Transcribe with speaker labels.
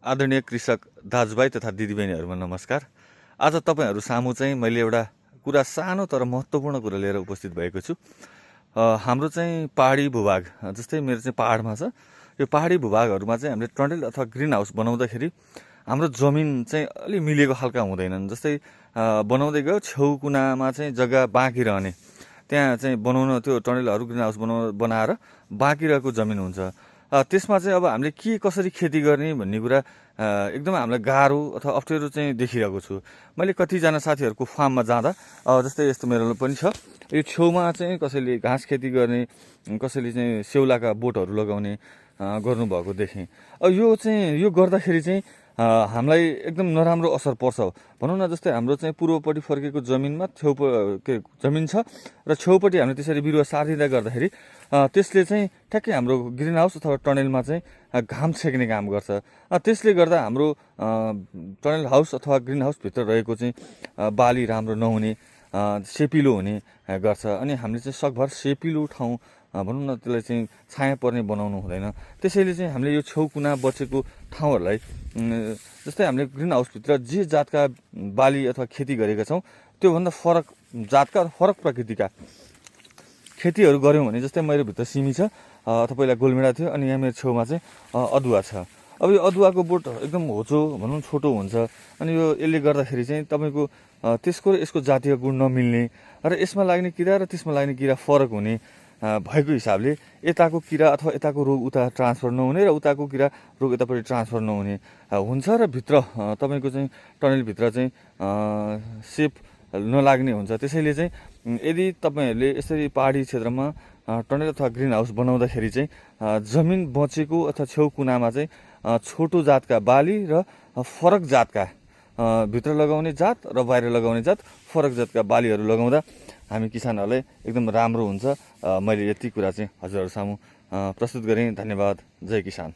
Speaker 1: आदरणीय कृषक दाजुभाइ तथा दिदीबहिनीहरूमा नमस्कार। आज तपाईँहरू सामु चाहिँ मैले एउटा कुरा सानो तर महत्त्वपूर्ण कुरा लिएर उपस्थित भएको छु। हाम्रो चाहिँ पहाडी भूभाग, जस्तै मेरो चाहिँ पहाडमा छ, यो पहाडी भूभागहरूमा चाहिँ हामीले टनेल अथवा ग्रिन हाउस बनाउँदाखेरि हाम्रो जमिन चाहिँ अलि मिलेको खालका हुँदैनन्। जस्तै बनाउँदै गयो छेउ कुनामा चाहिँ जग्गा बाँकी रहने, त्यहाँ चाहिँ बनाउन त्यो टनेलहरू ग्रिन हाउस बनाएर बाँकी रहेको जमिन हुन्छ। त्यसमा चाहिँ अब हामीले के कसरी खेती गर्ने भन्ने कुरा एकदम हामीलाई गाह्रो अथवा अप्ठ्यारो चाहिँ देखिरहेको छु। मैले कतिजना साथीहरूको फार्ममा जाँदा जस्तै यस्तो मेरो पनि छ, यो छेउमा चाहिँ कसैले घाँस खेती गर्ने, कसैले चाहिँ सेउलाका बोटहरू लगाउने गर्नुभएको देखेँ। अब यो गर्दाखेरि चाहिँ हामीलाई एकदम नराम्रो असर पर्छ भनौँ न। जस्तै हाम्रो चाहिँ पूर्वपट्टि फर्केको जमिनमा जमिन छ र छेउपट्टि हामीले त्यसरी बिरुवा सारिँदै गर्दाखेरि त्यसले चाहिँ ठ्याक्कै हाम्रो ग्रिन हाउस अथवा टनेलमा चाहिँ घाम छेक्ने काम गर्छ। त्यसले गर्दा हाम्रो टनेल हाउस अथवा ग्रिन हाउसभित्र रहेको चाहिँ बाली राम्रो नहुने, सेपिलो हुने गर्छ। अनि हामीले चाहिँ सकभर सेपिलो ठाउँ भनौँ न, त्यसलाई चाहिँ छाया पर्ने बनाउनु हुँदैन। त्यसैले चाहिँ हामीले यो छेउ कुना बचेको ठाउँहरूलाई जस्तै हामीले ग्रिन हाउसभित्र जे जातका बाली अथवा खेती गरेका छौँ त्योभन्दा फरक जातका फरक प्रकृतिका खेतीहरू गऱ्यौँ भने, जस्तै मेरो भित्र सिमी छ अथवा पहिला गोलमेडा थियो, अनि यहाँ मेरो छेउमा चाहिँ अदुवा छ। अब यो अदुवाको बोट एकदम होचो भनौँ छोटो हुन्छ, अनि यसले गर्दाखेरि चाहिँ तपाईँको त्यसको र यसको जातीय गुण नमिल्ने र यसमा लाग्ने किरा र त्यसमा लाग्ने किरा फरक हुने भएको हिसाबले यताको किरा अथवा यताको रोग उता ट्रान्सफर नहुने र उताको किरा रोग यतापट्टि ट्रान्सफर नहुने हुन्छ। र भित्र तपाईँको चाहिँ टनेलभित्र चाहिँ सेप नलाग्ने हुन्छ। त्यसैले चाहिँ यदि तपाईँहरूले यसरी पहाडी क्षेत्रमा टनेल अथवा ग्रिन हाउस बनाउँदाखेरि चाहिँ जमिन बचेको अथवा छेउ कुनामा चाहिँ छोटो जातका बाली र फरक जातका भित्र लगाउने जात र बाहिर लगाउने जात फरक जातका बालीहरू लगाउँदा हामी किसानहरूलाई एकदम राम्रो हुन्छ। मैले यति कुरा चाहिँ हजुरहरू सामु प्रस्तुत गरेँ। धन्यवाद। जय किसान।